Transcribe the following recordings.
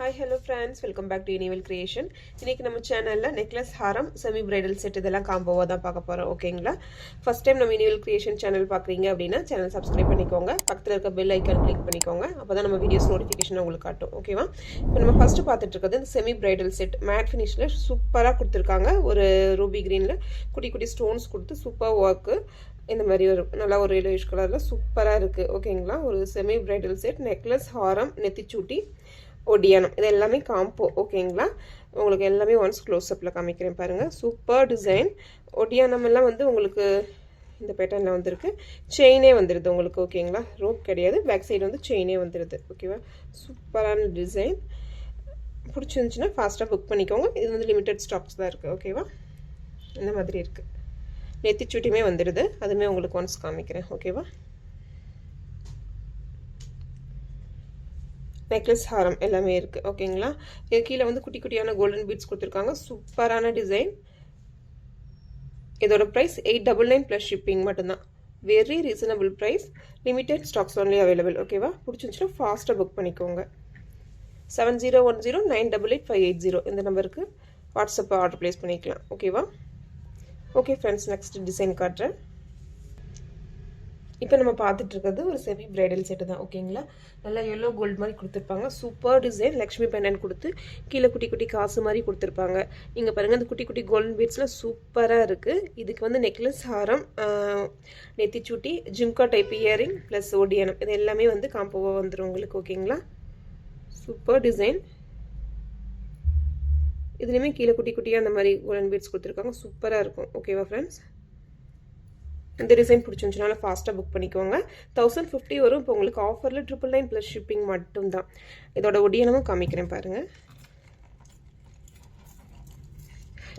Hi, hello friends, welcome back to Unival Creation. இன்னைக்கு நம்ம சேனல்ல நெக்லஸ் ஹாரம் செமி பிரைடல் செட் இதெல்லாம் காம்போவா தான் பார்க்க போறோம். ஓகேங்களா? ஃபர்ஸ்ட் டைம் நம்ம Unival Creation சேனல் பார்க்கறீங்க அப்படினா சேனல் சப்ஸ்கிரைப் பண்ணிக்கோங்க. பக்கத்துல இருக்க பெல் ஐகான் கிளிக் பண்ணிக்கோங்க. அப்பதான் நம்ம வீடியோஸ் நோட்டிஃபிகேஷன் உங்களுக்கு காட்டும். ஓகேவா? இப்போ நம்ம ஃபர்ஸ்ட் பார்த்துட்டு இருக்கிறது இந்த செமி பிரைடல் செட் மேட் ஃபினிஷ்ல சூப்பரா கொடுத்திருக்காங்க. ஒரு ரூபி கிரீன்ல குட்டி குட்டி ஸ்டோன்ஸ் கொடுத்து சூப்பர் வர்க் இந்த மாதிரி ஒரு நல்ல ஒரு yellowish கலர்ல சூப்பரா இருக்கு. ஓகேங்களா? ஒரு செமி பிரைடல் செட் நெக்லஸ் ஹாரம் நெத்திச்சூட்டி ஒடியானம் இது எல்லாமே காம்போ. ஓகேங்களா? உங்களுக்கு எல்லாமே ஒன்ஸ் க்ளோஸ் அப்ல காமிக்கிறேன் பாருங்க. Super design. ஒடியானம் எல்லாம் வந்து உங்களுக்கு இந்த பேட்டர்ன்ல வந்திருக்கு. செயினே வந்துருது உங்களுக்கு. ஓகேங்களா? ரோப் கிடையாது. பேக் சைடு வந்து செயினே வந்துருது. ஓகேவா? சூப்பரான டிசைன். பிடிச்சிருந்துச்சுன்னா ஃபாஸ்ட்டாக புக் பண்ணிக்கோங்க. இது வந்து லிமிடெட் ஸ்டாக்ஸ் தான் இருக்குது. ஓகேவா? இந்த மாதிரி இருக்குது. நெத்திச்சூட்டியுமே வந்துடுது. அதுவுமே உங்களுக்கு ஒன்ஸ் காமிக்கிறேன். ஓகேவா? நெக்லஸ் ஹாரம் எல்லாமே இருக்குது. ஓகேங்களா? இது கீழே வந்து குட்டி குட்டியான கோல்டன் பீட்ஸ் கொடுத்துருக்காங்க. சூப்பரான டிசைன். இதோட ப்ரைஸ் 899 ப்ளஸ் ஷிப்பிங் மட்டும்தான். Very reasonable price. Limited stocks only available. ஓகேவா? பிடிச்சிருந்துச்சுன்னா ஃபாஸ்ட்டாக புக் பண்ணிக்கோங்க. 7010988580 இந்த நம்பருக்கு வாட்ஸ்அப் ஆர்டர் ப்ளேஸ் பண்ணிக்கலாம். ஓகேவா? ஓகே ஃப்ரெண்ட்ஸ், நெக்ஸ்ட் டிசைன் காட்டுறேன். இப்போ நம்ம பார்த்துட்டு இருக்கிறது ஒரு செமி பிரைடல் செட்டு தான். ஓகேங்களா? நல்லா எல்லோ கோல்டு மாதிரி கொடுத்துருப்பாங்க. Super design. லக்ஷ்மி பெண்டன் கொடுத்து கீழே குட்டி குட்டி காசு மாதிரி கொடுத்துருப்பாங்க. இங்கே பாருங்கள், அந்த குட்டி குட்டி கோல்டன் பீட்ஸ்லாம் சூப்பராக இருக்குது. இதுக்கு வந்து நெக்லஸ் ஹாரம் நெத்திச்சூட்டி ஜிம்கா டைப் இயரிங் ப்ளஸ் ஒடியானம் இது எல்லாமே வந்து காம்போவாக வந்துடும் உங்களுக்கு. ஓகேங்களா? Super design. இதுலேயுமே கீழே குட்டி குட்டியாக அந்த மாதிரி கோல்டன் பீட்ஸ் கொடுத்துருக்காங்க. சூப்பராக இருக்கும். ஓகேவா ஃப்ரெண்ட்ஸ்? இந்த டிசைன் பிடிச்சிருந்துச்சுனால ஃபாஸ்ட்டாக புக் பண்ணிக்கோங்க. 1050 வரும். இப்போ உங்களுக்கு ஆஃபரில் 999 ப்ளஸ் ஷிப்பிங் மட்டும்தான். இதோட ஒடியானமும் காமிக்கிறேன் பாருங்கள்.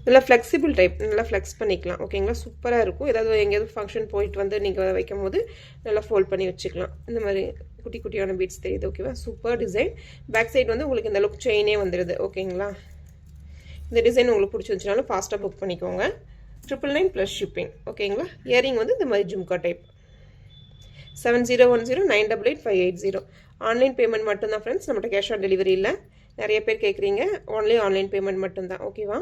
நல்லா ஃப்ளெக்சிபிள் டைப். நல்லா ஃப்ளெக்ஸ் பண்ணிக்கலாம். ஓகேங்களா? சூப்பராக இருக்கும். ஏதாவது எங்கேயாவது ஃபங்க்ஷன் போயிட்டு வந்து நீங்கள் வைக்கும் போது நல்லா ஃபோல்ட் பண்ணி வச்சுக்கலாம். இந்த மாதிரி குட்டி குட்டியான பீட்ஸ் தெரியுது. ஓகேவா? Super design. பேக் சைடு வந்து உங்களுக்கு இந்த அளவுக்கு செயினே வந்துடுது. ஓகேங்களா? இந்த டிசைன் உங்களுக்கு பிடிச்சிருந்துச்சுனாலும் ஃபாஸ்ட்டாக புக் பண்ணிக்கோங்க. 999 ப்ளஸ் ஷிப்பிங். ஓகேங்களா? இயரிங் வந்து இந்த மாதிரி ஜும்கா டைப். 7010988580 ஆன்லைன் பேமெண்ட் மட்டும்தான் ஃப்ரெண்ட்ஸ். நம்மகிட்ட கேஷ் ஆன் டெலிவரி இல்லை. நிறைய பேர் கேட்குறீங்க. ஒன்லி ஆன்லைன் பேமெண்ட் மட்டும்தான். ஓகேவா?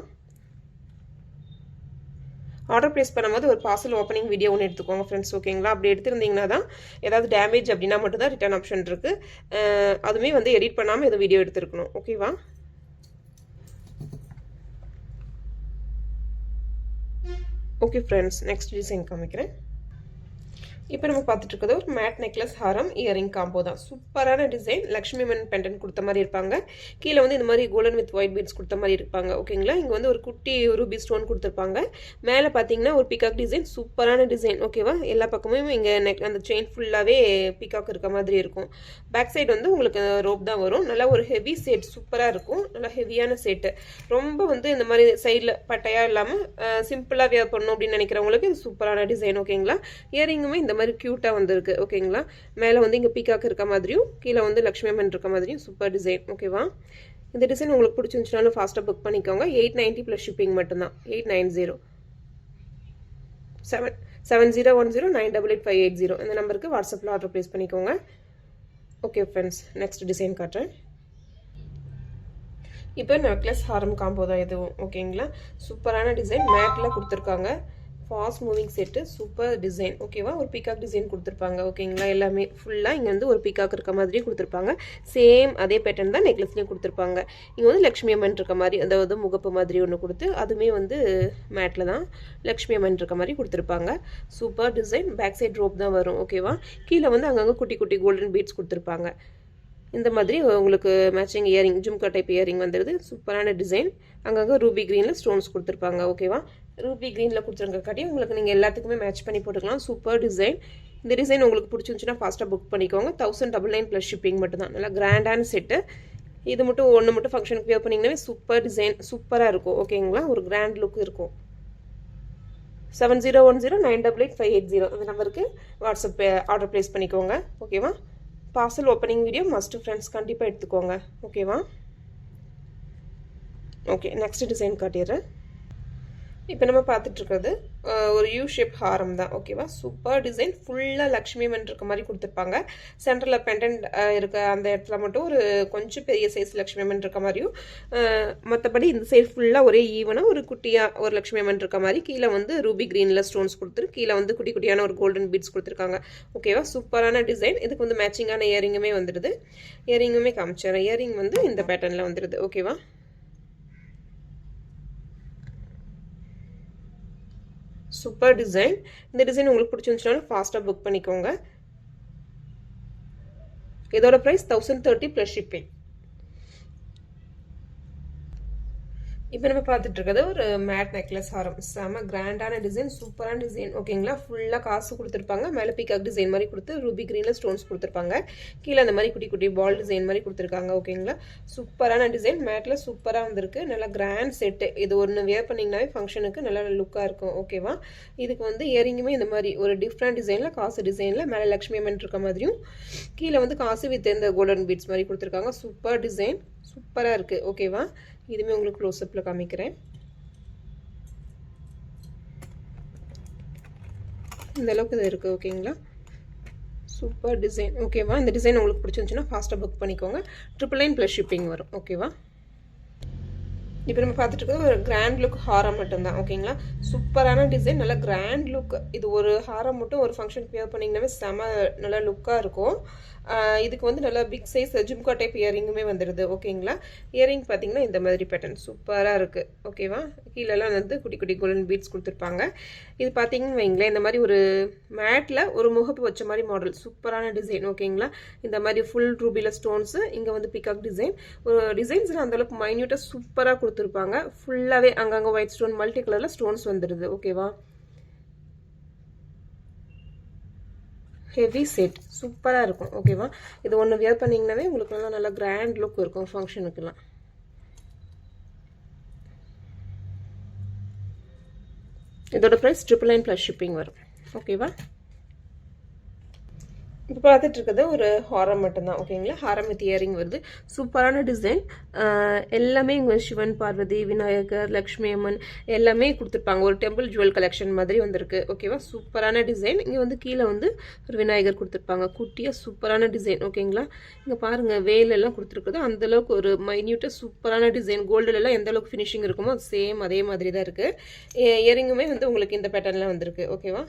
ஆர்டர் ப்ளேஸ் பண்ணும்போது ஒரு பார்சல் ஓப்பனிங் வீடியோ ஒன்று எடுத்துக்கோங்க ஃப்ரெண்ட்ஸ். ஓகேங்களா? அப்படி எடுத்துருந்தீங்கன்னா தான் ஏதாவது டேமேஜ் அப்படின்னா மட்டும்தான் ரிட்டர்ன் ஆப்ஷன் இருக்குது. அதுவுமே வந்து எடிட் பண்ணாமல் எதுவும் வீடியோ எடுத்துருக்கணும். ஓகேவா? ஓகே ஃப்ரெண்ட்ஸ், நெக்ஸ்ட் டிசைன் காமிக்கிறேன். இப்போ நம்ம பார்த்துட்டு இருக்கிறது ஒரு மேட் நெக்லஸ் ஹாரம் இயரிங் காம்போ தான். சூப்பரான டிசைன். லக்ஷ்மி மன் பெண்டன் கொடுத்த மாதிரி இருப்பாங்க. கீழே வந்து இந்த மாதிரி கோல்டன் வித் ஒயிட் பீட்ஸ் கொடுத்த மாதிரி இருப்பாங்க. ஓகேங்களா? இங்கே வந்து ஒரு குட்டி ரூபி ஸ்டோன் கொடுத்துருப்பாங்க. மேலே பார்த்தீங்கன்னா ஒரு பிகாக் டிசைன். சூப்பரான டிசைன். ஓகேவா? எல்லா பக்கமும் இங்கே அந்த செயின் ஃபுல்லாகவே பிகாக் இருக்க மாதிரி இருக்கும். பேக் சைடு வந்து உங்களுக்கு ரோப் தான் வரும். நல்லா ஒரு ஹெவி செட். சூப்பராக இருக்கும். நல்லா ஹெவியான செட்டு. ரொம்ப வந்து இந்த மாதிரி சைடில் பட்டையாக இல்லாமல் சிம்பிளாக வியர் பண்ணணும் அப்படின்னு நினைக்கிறவங்களுக்கு இது சூப்பரான டிசைன். ஓகேங்களா? இயரிங்குமே இந்த மாதிரி கியூட்டாக வந்துருக்கு. ஓகேங்களா? மேலே வந்து இங்கே பீகாக் இருக்க மாதிரியும் கீழே வந்து லக்ஷ்மி அம்மன் இருக்க மாதிரியும் சூப்பர் டிசைன். ஓகேவா? இந்த டிசைன் உங்களுக்கு பிடிச்சிருந்துச்சுனாலும் ஃபாஸ்ட்டாக புக் பண்ணிக்கோங்க. 890 ப்ளஸ் ஷிப்பிங் மட்டும்தான். 890 7010988580 இந்த நம்பருக்கு வாட்ஸ்அப்பில் ஆர்டர் ப்ளேஸ் பண்ணிக்கோங்க. ஓகே ஃப்ரெண்ட்ஸ், நெக்ஸ்ட் டிசைன் காட்டுறேன். இப்போ நெக்லஸ் ஹாரம் காம்போ தான் இதுவும். ஓகேங்களா? சூப்பரான டிசைன். மேட்டில் கொடுத்துருக்காங்க. Fast moving set. Super design. ஓகேவா? ஒரு பீகாக் டிசைன் கொடுத்துருப்பாங்க. ஓகேங்களா? எல்லாமே ஃபுல்லாக இங்கே வந்து ஒரு பீகாக் இருக்க மாதிரியும் கொடுத்துருப்பாங்க. சேம் அதே பேட்டர்ன் தான் நெக்லஸ்லேயும் கொடுத்துருப்பாங்க. இங்கே வந்து லக்ஷ்மி அம்மன் இருக்க மாதிரி அதாவது முகப்பு மாதிரி ஒன்று கொடுத்து அதுவுமே வந்து மேட்டில் தான் லக்ஷ்மி அம்மன் இருக்க மாதிரி கொடுத்துருப்பாங்க. Super design. Back side rope தான் வரும். ஓகேவா? கீழே வந்து அங்கங்கே குட்டி குட்டி கோல்டன் பீட்ஸ் கொடுத்துருப்பாங்க. இந்த மாதிரி உங்களுக்கு matching earring jhumka type earring வந்துடுது. சூப்பரான டிசைன். அங்கங்கே ரூபி க்ரீனில் ஸ்டோன்ஸ் கொடுத்துருப்பாங்க. ஓகேவா? ரூபி க்ரீனில் கொடுத்துருக்காட்டி உங்களுக்கு நீங்கள் எல்லாத்துக்குமே மேட்ச் பண்ணி போட்டுக்கலாம். Super design. இந்த டிசைன் உங்களுக்கு பிடிச்சிருந்துச்சுன்னா ஃபாஸ்ட்டாக புக் பண்ணிக்கோங்க. 1099 ப்ளஸ் ஷிப்பிங் மட்டும் தான். நல்லா கிராண்டான செட்டு. இது மட்டும் ஒன்று மட்டும் ஃபங்க்ஷனுக்கு வியர் பண்ணிங்கன்னாவே சூப்பர் டிசைன். சூப்பராக இருக்கும். ஓகேங்களா? ஒரு கிராண்ட் லுக் இருக்கும். 7010988580 இந்த நம்பருக்கு வாட்ஸ்அப் ஆர்டர் ப்ளேஸ் பண்ணிக்கோங்க. ஓகேவா? Parcel opening video must friends கண்டிப்பாக எடுத்துக்கோங்க. ஓகேவா? ஓகே, நெக்ஸ்ட் டிசைன் காட்டிடுறேன். இப்போ நம்ம பார்த்துட்டு இருக்கிறது ஒரு யூ ஷேப் ஹாரம் தான் ஓகேவா. சூப்பர் டிசைன், ஃபுல்லாக லக்ஷ்மி அம்மன் இருக்க மாதிரி கொடுத்துருப்பாங்க. சென்டரில் பெண்டன்ட் இருக்க அந்த இடத்துல மட்டும் ஒரு கொஞ்சம் பெரிய சைஸ் லக்ஷ்மி அம்மன் இருக்க மாதிரியும், மற்றபடி இந்த சைடு ஃபுல்லாக ஒரே ஈவனாக ஒரு குட்டியாக ஒரு லக்ஷ்மி அம்மன் இருக்க மாதிரி, கீழே வந்து ரூபி க்ரீனில் ஸ்டோன்ஸ் கொடுத்துரு, கீழே வந்து குட்டி குட்டியான ஒரு கோல்டன் பீட்ஸ் கொடுத்துருக்காங்க ஓகேவா. சூப்பரான டிசைன். இதுக்கு வந்து மேட்சிங்கான இயரிங்குமே வந்துடுது. இயரிங்குமே காமிச்சிடறேன். இயரிங் வந்து இந்த பேட்டர்னில் வந்துடுது ஓகேவா. Super design. இந்த டிசைன் உங்களுக்கு பிடிச்சிருந்துச்சுனாலும் ஃபாஸ்ட்டாக புக் பண்ணிக்கோங்க. இதோட ப்ரைஸ் 1030 ப்ளஸ் ஷிப்பிங். இப்போ நம்ம பார்த்துட்டு இருக்கிறது ஒரு மேட் நெக்லஸ் ஹாரம். செம கிராண்டான டிசைன், சூப்பரான டிசைன் ஓகேங்களா. ஃபுல்லாக காசு கொடுத்துருப்பாங்க. மேலே பீகாக் டிசைன் மாதிரி கொடுத்து ரூபி க்ரீனில் ஸ்டோன்ஸ் கொடுத்துருப்பாங்க. கீழே அந்த மாதிரி குட்டி குட்டி பால் டிசைன் மாதிரி கொடுத்துருக்காங்க ஓகேங்களா. சூப்பரான டிசைன், மேட்டில் சூப்பராக வந்திருக்கு. நல்லா கிராண்ட் செட்டு. இது ஒன்று வேர் பண்ணிங்கனாவே ஃபங்க்ஷனுக்கு நல்லா லுக்காக இருக்கும் ஓகேவா. இதுக்கு வந்து இயரிங்குமே இந்த மாதிரி ஒரு டிஃப்ரெண்ட் டிசைனில், காசு டிசைனில், மேலே லக்ஷ்மி அம்மன் இருக்க மாதிரியும், கீழே வந்து காசு வித் இந்த கோல்டன் பீட்ஸ் மாதிரி கொடுத்துருக்காங்க. சூப்பர் டிசைன், சூப்பராக இருக்குது ஓகேவா. இதுவுமே உங்களுக்கு க்ளோஸ்அப்பில் காமிக்கிறேன். இந்த அளவுக்கு இது இருக்குது ஓகேங்களா. சூப்பர் டிசைன் ஓகேவா. இந்த டிசைன் உங்களுக்கு பிடிச்சிருந்துச்சுன்னா ஃபாஸ்ட்டாக புக் பண்ணிக்கோங்க. 999 ப்ளஸ் ஷிப்பிங் வரும் ஓகேவா. இப்போ நம்ம பார்த்துட்டு இருக்கிறது ஒரு கிராண்ட் லுக் ஹாரம் மட்டும்தான் ஓகேங்களா. சூப்பரான டிசைன், நல்லா கிராண்ட் லுக். இது ஒரு ஹாரம் மட்டும் ஒரு ஃபங்க்ஷனுக்கு வியர் பண்ணிங்கனாவே செம நல்லா லுக்காக இருக்கும். இதுக்கு வந்து நல்லா பிக் சைஸ் ஜிம்கா டைப் இயரிங்குமே வந்துடுது ஓகேங்களா. இயரிங் பார்த்தீங்கன்னா இந்த மாதிரி பேட்டர்ன் சூப்பராக இருக்குது ஓகேவா. கீழெல்லாம் வந்து குட்டி குட்டி கோல்டன் பீட்ஸ் கொடுத்துருப்பாங்க. இது பார்த்தீங்கன்னு வைங்களேன், இந்த மாதிரி ஒரு மேட்டில் ஒரு முகப்பு வச்ச மாதிரி மாடல், சூப்பரான டிசைன் ஓகேங்களா. இந்த மாதிரி ஃபுல் ரூபியில் ஸ்டோன்ஸு, இங்கே வந்து பிகாக் டிசைன். ஒரு டிசைன்ஸில் அந்தளவுக்கு மைன்யூட்டாக சூப்பராக கொடுத்துருப்பாங்க. ஃபுல்லாகவே அங்கங்கே ஒயிட் ஸ்டோன் மல்டி கலரில் ஸ்டோன்ஸ் வந்துடுது ஓகேவா. ஹெவி செட் சூப்பராக இருக்கும் ஓகேவா. இது ஒன்று வியர் பண்ணிங்கனாவே உங்களுக்கு நல்லா கிராண்ட் லுக் இருக்கும் ஃபங்க்ஷனுக்குலாம். இதோட ப்ரைஸ் 999 ப்ளஸ் ஷிப்பிங் வரும் ஓகேவா. இப்போ பார்த்துட்டு இருக்கிறது ஒரு ஹாரம் மட்டும்தான் ஓகேங்களா. ஹாரம் வித் இயரிங் வருது. சூப்பரான டிசைன். எல்லாமே இங்கே சிவன், பார்வதி, விநாயகர், லக்ஷ்மி அம்மன் எல்லாமே கொடுத்துருப்பாங்க. ஒரு டெம்பிள் ஜுவல் கலெக்ஷன் மாதிரி வந்திருக்கு ஓகேவா. சூப்பரான டிசைன். இங்கே வந்து கீழே வந்து ஒரு விநாயகர் கொடுத்துருப்பாங்க குட்டியாக. சூப்பரான டிசைன் ஓகேங்களா. இங்கே பாருங்கள் வேலெல்லாம் கொடுத்துருக்குது. அந்தளவுக்கு ஒரு மைன்யூட்டாக சூப்பரான டிசைன். கோல்டுலலாம் எந்த அளவுக்கு ஃபினிஷிங் இருக்குமோ சேம் அதே மாதிரி தான் இருக்குது. இயரிங்குமே வந்து உங்களுக்கு இந்த பேட்டர்னில் வந்திருக்கு ஓகேவா.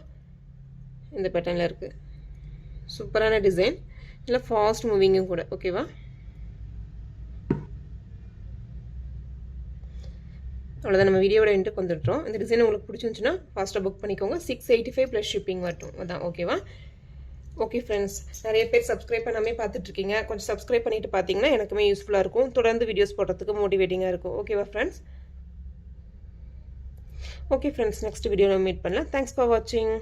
இந்த பேட்டர்னில் இருக்குது. சூப்பரான டிசைன், இல்லை ஃபாஸ்ட் மூவிங்கும் கூட ஓகேவா. அவ்வளோதான், நம்ம வீடியோட எண்டுக்கு வந்துட்டோம். இந்த டிசைன் உங்களுக்கு பிடிச்சிருந்துச்சுன்னா ஃபாஸ்ட்டாக புக் பண்ணிக்கோங்க. 685 ப்ளஸ் ஷிப்பிங் வரட்டும் அதான் ஓகேவா. ஓகே ஃப்ரெண்ட்ஸ், நிறைய பேர் சப்ஸ்கிரைப் பண்ணாமே பார்த்துட்ருக்கீங்க. கொஞ்சம் சப்ஸ்கிரைப் பண்ணிட்டு பார்த்தீங்கன்னா எனக்குமே யூஸ்ஃபுல்லாக இருக்கும். தொடர்ந்து வீடியோஸ் போடுறதுக்கு மோட்டிவேட்டிங்காக இருக்கும் ஓகேவா ஃப்ரெண்ட்ஸ். ஓகே ஃப்ரெண்ட்ஸ், நெக்ஸ்ட் வீடியோவில் மீட் பண்ணலாம். தேங்க்ஸ் ஃபார் வாட்சிங்.